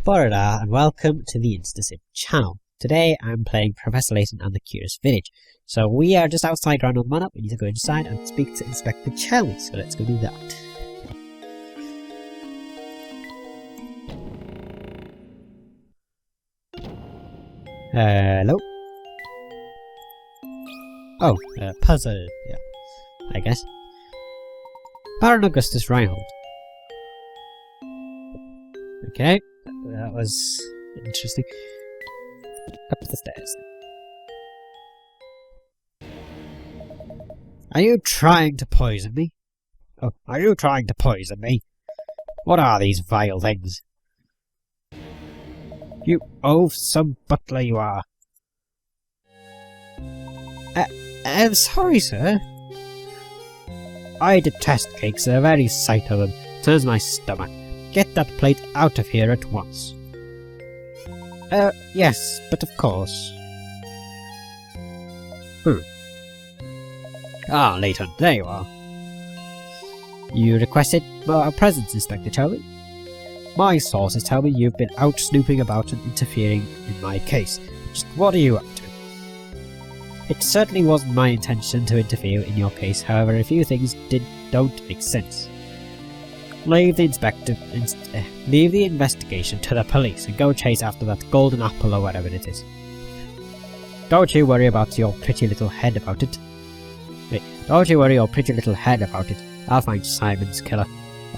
Borada, and welcome to the Inspector channel. Today I'm playing Professor Layton and the Curious Village. So we are just outside Ronald Manor. We need to go inside and speak to Inspector Chelmey, so let's go do that. Hello? Oh, puzzle, yeah, I guess. Baron Augustus Reinhold. Okay, that was interesting. Up the stairs. Are you trying to poison me? Oh, are you trying to poison me? What are these vile things? You some butler you are. I'm sorry, sir. I detest cakes. The very sight of them turns my stomach. Get that plate out of here at once. Yes, but of course. Ah, Layton, there you are. You requested our presence, Inspector Chelmey. My sources tell me you've been out snooping about and interfering in my case. Just what are you up to? It certainly wasn't my intention to interfere in your case, however a few things don't make sense. Leave the investigation to the police and go chase after that golden apple or whatever it is. Don't you worry about your pretty little head about it. Don't you worry your pretty little head about it. I'll find Simon's killer.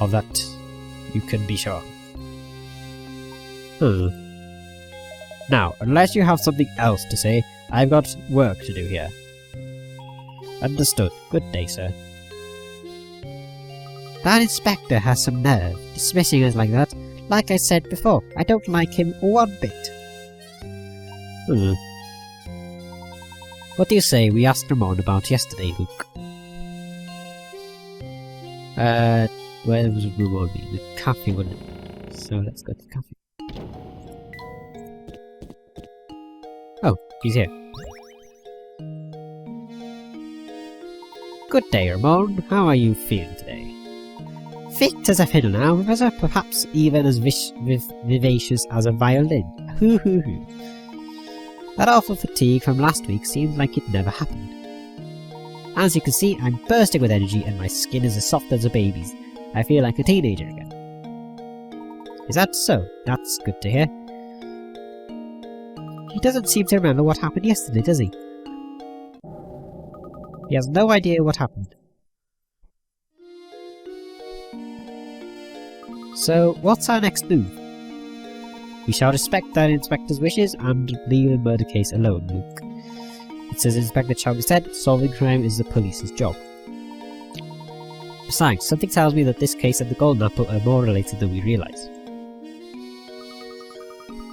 Of that you can be sure. Now, unless you have something else to say, I've got work to do here. Understood. Good day, sir. That inspector has some nerve, dismissing us like that. Like I said before, I don't like him one bit. What do you say we ask Ramon about yesterday, Luke? Where was Ramon? The cafe, wasn't it? So let's go to the cafe. Oh, he's here. Good day, Ramon. How are you feeling today? Fit as a fiddle now, Professor. Perhaps even as vivacious as a violin. Hoo hoo hoo. That awful fatigue from last week seems like it never happened. As you can see, I'm bursting with energy and my skin is as soft as a baby's. I feel like a teenager again. Is that so? That's good to hear. He doesn't seem to remember what happened yesterday, does he? He has no idea what happened. So, what's our next move? We shall respect that inspector's wishes and leave the murder case alone, Luke. It's as Inspector Chelmey said, solving crime is the police's job. Besides, something tells me that this case and the golden apple are more related than we realise.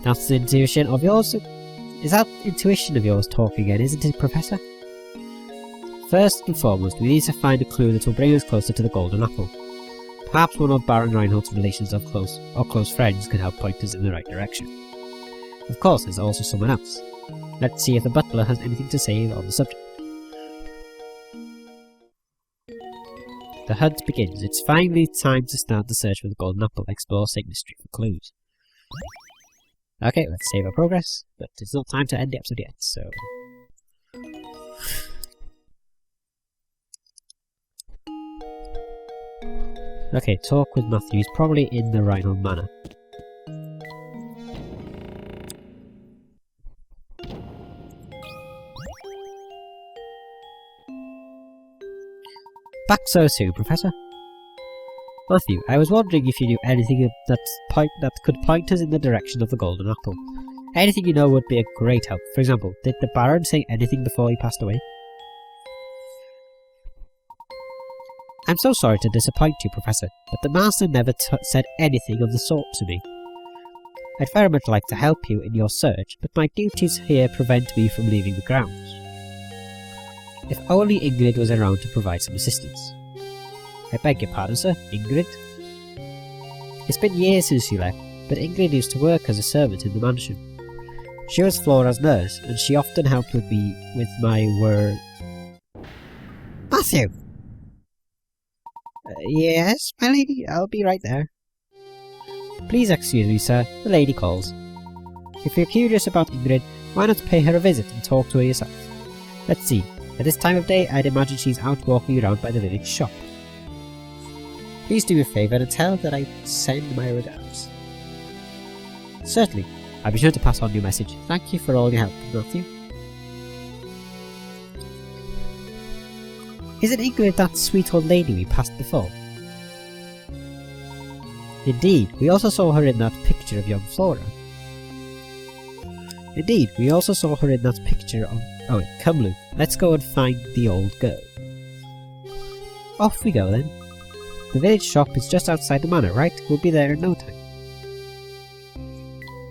That's the intuition of yours? Is that intuition of yours talking again, isn't it, Professor? First and foremost, we need to find a clue that will bring us closer to the golden apple. Perhaps one of Baron Reinhold's relations or close friends can help point us in the right direction. Of course, there's also someone else. Let's see if the butler has anything to say on the subject. The hunt begins. It's finally time to start the search for the golden apple, explore Saint Street for clues. Okay, let's save our progress, but it's not time to end the episode yet, so... Okay, talk with Matthew. He's probably in the Reinhold Manor. Back so soon, Professor? Matthew, I was wondering if you knew anything that could point us in the direction of the golden apple. Anything you know would be a great help. For example, did the Baron say anything before he passed away? I'm so sorry to disappoint you, Professor, but the Master never said anything of the sort to me. I'd very much like to help you in your search, but my duties here prevent me from leaving the grounds. If only Ingrid was around to provide some assistance. I beg your pardon, sir, Ingrid? It's been years since she left, but Ingrid used to work as a servant in the mansion. She was Flora's nurse, and she often helped with me with my work. Matthew! Yes, my lady, I'll be right there. Please excuse me, sir. The lady calls. If you're curious about Ingrid, why not pay her a visit and talk to her yourself? Let's see. At this time of day, I'd imagine she's out walking around by the village shop. Please do me a favour and tell that I send my regards. Certainly. I'll be sure to pass on your message. Thank you for all your help, Matthew. Isn't Ingrid that sweet old lady we passed before? Indeed, we also saw her in that picture of young Flora. Indeed, we also saw her in that picture of... Oh wait, come Luke, let's go and find the old girl. Off we go then. The village shop is just outside the manor, right? We'll be there in no time.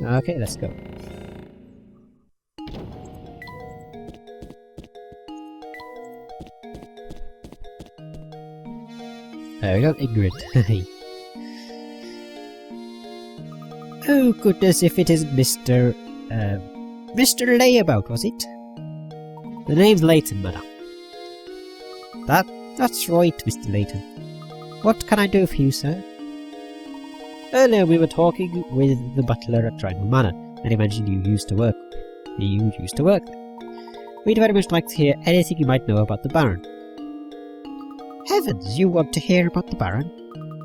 Okay, let's go. There we go, Ingrid. Oh goodness, if it isn't Mr. Layabout, was it? The name's Layton, madam. That's right, Mr. Layton. What can I do for you, sir? Earlier we were talking with the butler at Trinal Manor, and he mentioned you used to work there. We'd very much like to hear anything you might know about the Baron. Heavens, you want to hear about the Baron?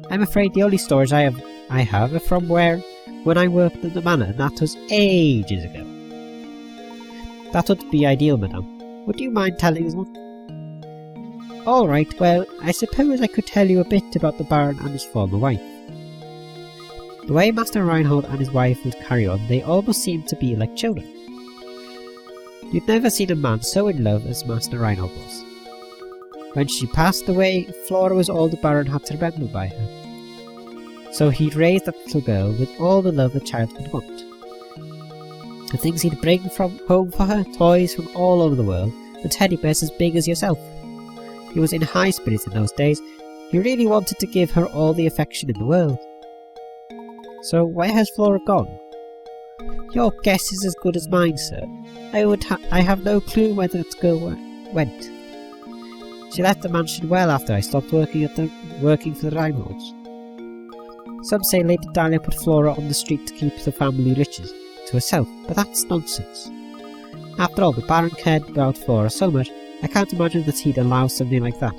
I'm afraid the only stories I have are from when I worked at the manor, and that was ages ago. That would be ideal, madam. Would you mind telling us one? Alright, well, I suppose I could tell you a bit about the Baron and his former wife. The way Master Reinhold and his wife would carry on, they almost seemed to be like children. You'd never seen a man so in love as Master Reinhold was. When she passed away, Flora was all the Baron had to remember by her. So he'd raised that little girl with all the love a child could want. The things he'd bring from home for her, toys from all over the world, and teddy bears as big as yourself. He was in high spirits in those days. He really wanted to give her all the affection in the world. So where has Flora gone? Your guess is as good as mine, sir. I have no clue where that girl went. She left the mansion well after I stopped working for the Reinholds. Some say Lady Dahlia put Flora on the street to keep the family riches to herself, but that's nonsense. After all, the Baron cared about Flora so much, I can't imagine that he'd allow something like that.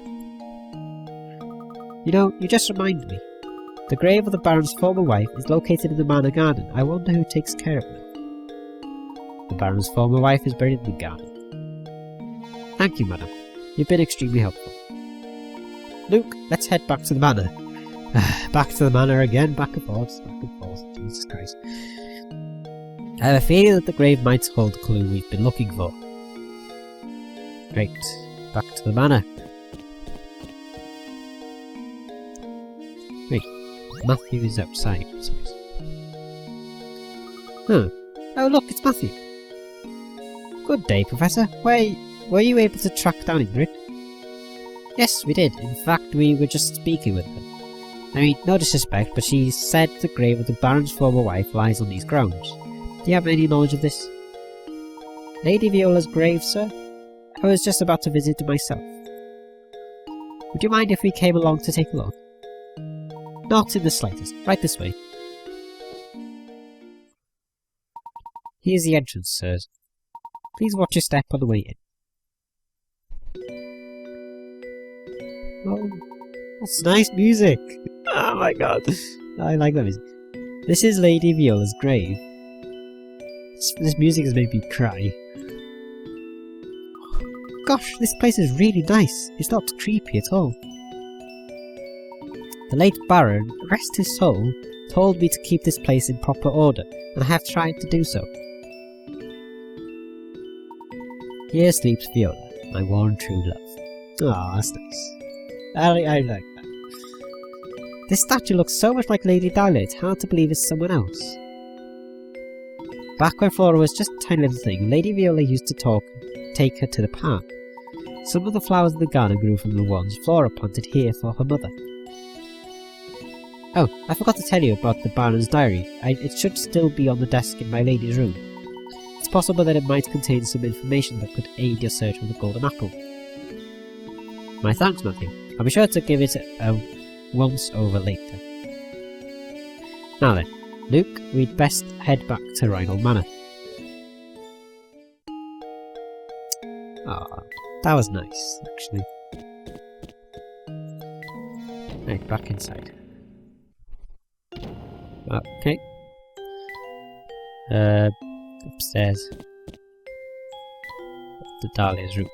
You know, you just reminded me. The grave of the Baron's former wife is located in the manor garden. I wonder who takes care of her. The Baron's former wife is buried in the garden. Thank you, madam. You've been extremely helpful. Luke, let's head back to the manor. Back to the manor again, back and forth, Jesus Christ. I have a feeling that the grave might hold the clue we've been looking for. Great. Back to the manor. Wait, Matthew is outside. Huh. Oh look, it's Matthew. Good day, Professor. Were you able to track down Ingrid? Yes, we did. In fact, we were just speaking with her. I mean, no disrespect, but she said the grave of the Baron's former wife lies on these grounds. Do you have any knowledge of this? Lady Viola's grave, sir? I was just about to visit it myself. Would you mind if we came along to take a look? Not in the slightest. Right this way. Here's the entrance, sirs. Please watch your step on the way in. Oh, that's nice music! Oh my god, I like that music. This is Lady Viola's grave. This music has made me cry. Gosh, this place is really nice. It's not creepy at all. The late Baron, rest his soul, told me to keep this place in proper order, and I have tried to do so. Here sleeps Viola, my worn true love. Ah, that's nice. I like that. This statue looks so much like Lady Dahlia, it's hard to believe it's someone else. Back when Flora was just a tiny little thing, Lady Viola used to take her to the park. Some of the flowers in the garden grew from the ones Flora planted here for her mother. Oh, I forgot to tell you about the Baron's diary. It should still be on the desk in my lady's room. It's possible that it might contain some information that could aid your search for the golden apple. My thanks, Matthew. I'll be sure to give it a once over later. Now then, Luke, we'd best head back to Reinhold Manor. Ah, that was nice, actually. Right, back inside. Okay. Upstairs. The Dahlia's room.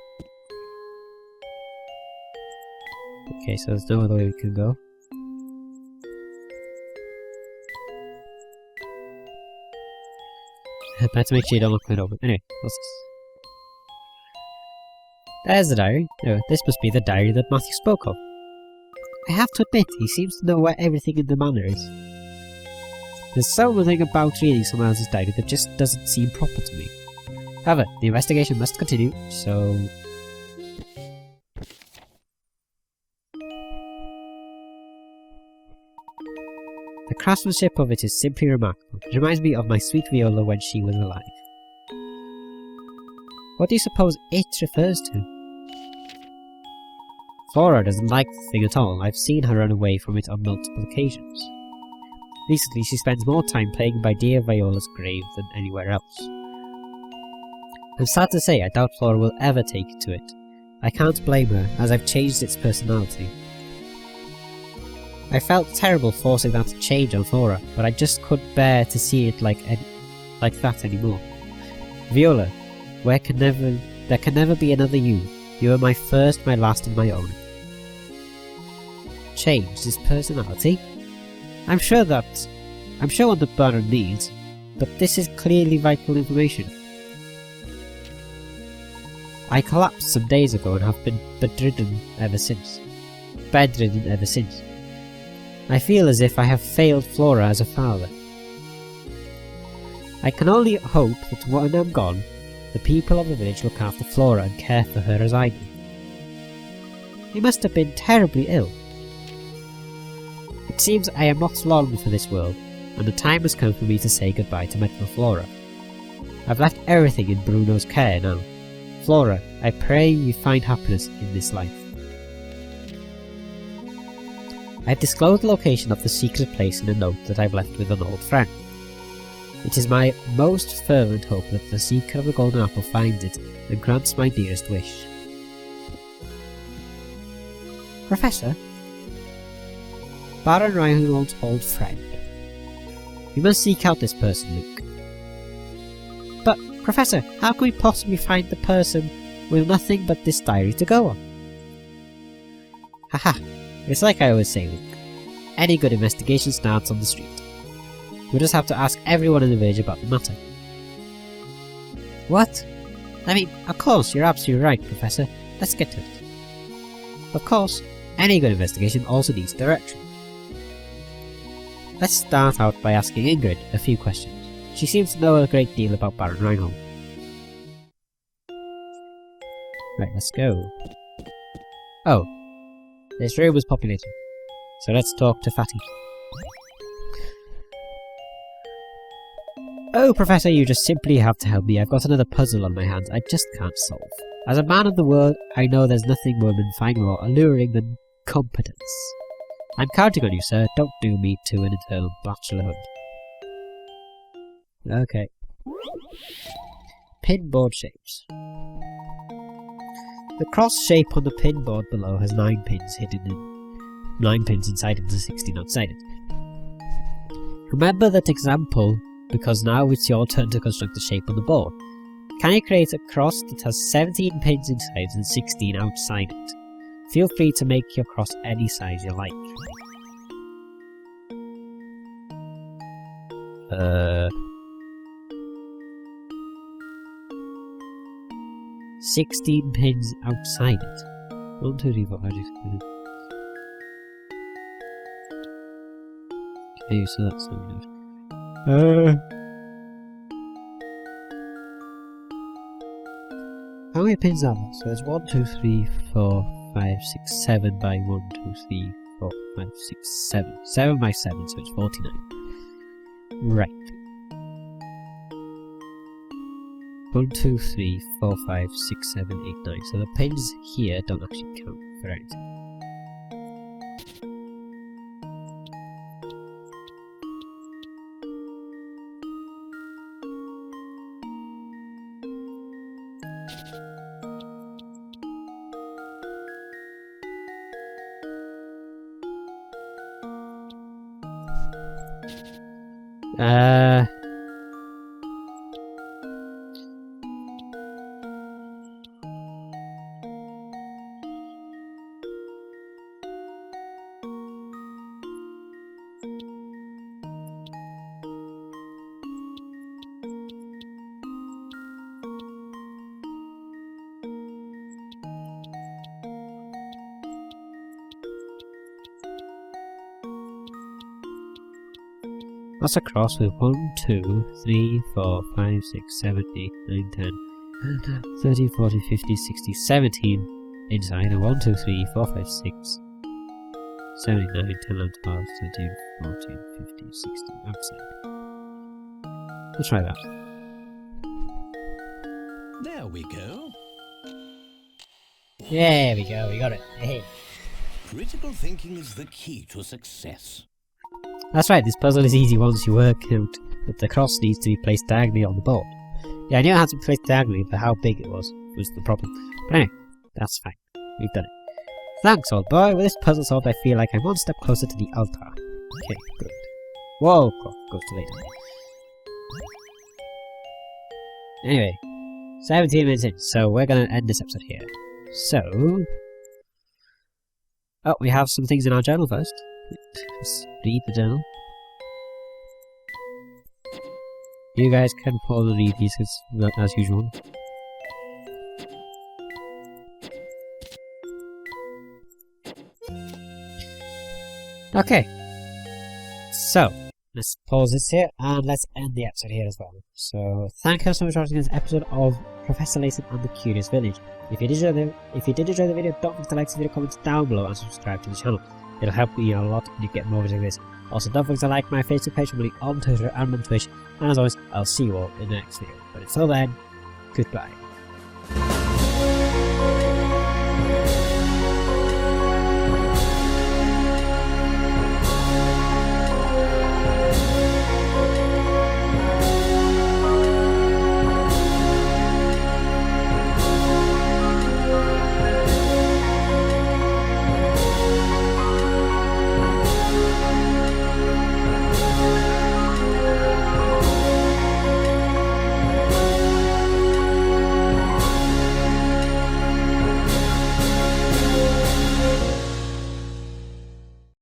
Okay, so there's no other way we can go. Better make sure you don't look it over. Anyway, what's this? There's the diary. No, this must be the diary that Matthew spoke of. I have to admit, he seems to know where everything in the manor is. There's something about reading someone else's diary that just doesn't seem proper to me. However, the investigation must continue, so... The craftsmanship of it is simply remarkable. It reminds me of my sweet Viola when she was alive. What do you suppose it refers to? Flora doesn't like the thing at all. I've seen her run away from it on multiple occasions. Recently, she spends more time playing by dear Viola's grave than anywhere else. I'm sad to say I doubt Flora will ever take to it. I can't blame her, as I've changed its personality. I felt terrible forcing that change on Flora, but I just couldn't bear to see it like that anymore. Viola, there can never be another you. You are my first, my last, and my only. Changed his personality? I'm sure what the Baron needs, but this is clearly vital information. I collapsed some days ago and have been bedridden ever since. I feel as if I have failed Flora as a father. I can only hope that when I'm gone, the people of the village look after Flora and care for her as I do. He must have been terribly ill. It seems I am not long for this world, and the time has come for me to say goodbye to my little Flora. I've left everything in Bruno's care now. Flora, I pray you find happiness in this life. I've disclosed the location of the secret place in a note that I've left with an old friend. It is my most fervent hope that the seeker of the golden apple finds it and grants my dearest wish. Professor? Baron Reinhold's old friend. We must seek out this person, Luke. But, Professor, how can we possibly find the person with nothing but this diary to go on? Haha, it's like I always say, Luke. Any good investigation starts on the street. We'll just have to ask everyone in the village about the matter. What? I mean, of course, you're absolutely right, Professor. Let's get to it. Of course, any good investigation also needs direction. Let's start out by asking Ingrid a few questions. She seems to know a great deal about Baron Reinhold. Right, let's go. Oh, this room is populated. So let's talk to Fatty. Oh, Professor, you just simply have to help me. I've got another puzzle on my hands I just can't solve. As a man of the world, I know there's nothing women find more alluring than competence. I'm counting on you, sir. Don't doom me to an eternal bachelorhood. Okay. Pinboard shapes. The cross shape on the pinboard below has 9 pins hidden 9 pins inside it and 16 outside it. Remember that example, because now it's your turn to construct the shape on the board. Can you create a cross that has 17 pins inside and 16 outside it? Feel free to make your cross any size you like. 16 pins outside it. 1, 2, 3, 4, 5, 6, 7. Okay, so that's not good. How many pins are there? So there's 1, 2, 3, 4, 5, 6, 7 by 1, 2, 3, 4, 5, 6, 7. 7 by 7, so it's 49. Right. 1, 2, 3, 4, 5, 6, 7, 8, 9. So the pins here don't actually count for anything. That's a cross with 1, 2, 3, 4, 5, 6, 7, 8, 9, 10, 13, 14, 15, 16, 17 inside, and 1, 2, 3, 4, 5, 6, 7, 8, 9, 10, 11, 12, 13, 14, 15, 16 outside. Let's try that. There we go. There we go, we got it. Hey. Critical thinking is the key to success. That's right, this puzzle is easy once you work out that the cross needs to be placed diagonally on the board. Yeah, I knew it had to be placed diagonally, but how big it was the problem. But anyway, that's fine. We've done it. Thanks, old boy. With this puzzle solved, I feel like I'm one step closer to the altar. Okay, good. Whoa, clock goes to later. Anyway, 17 minutes in, so we're gonna end this episode here. So... oh, we have some things in our journal first. Let's read the journal. You guys can pause and read these as usual. Okay. So, let's pause this here and let's end the episode here as well. So, thank you so much for watching this episode of Professor Layton and the Curious Village. If you did enjoy the video, don't forget to like this video, comment down below and subscribe to the channel. It'll help me a lot when you get more videos like this. Also, don't forget to like my Facebook page, on Twitter and on Twitch. And as always, I'll see you all in the next video. But until then, goodbye.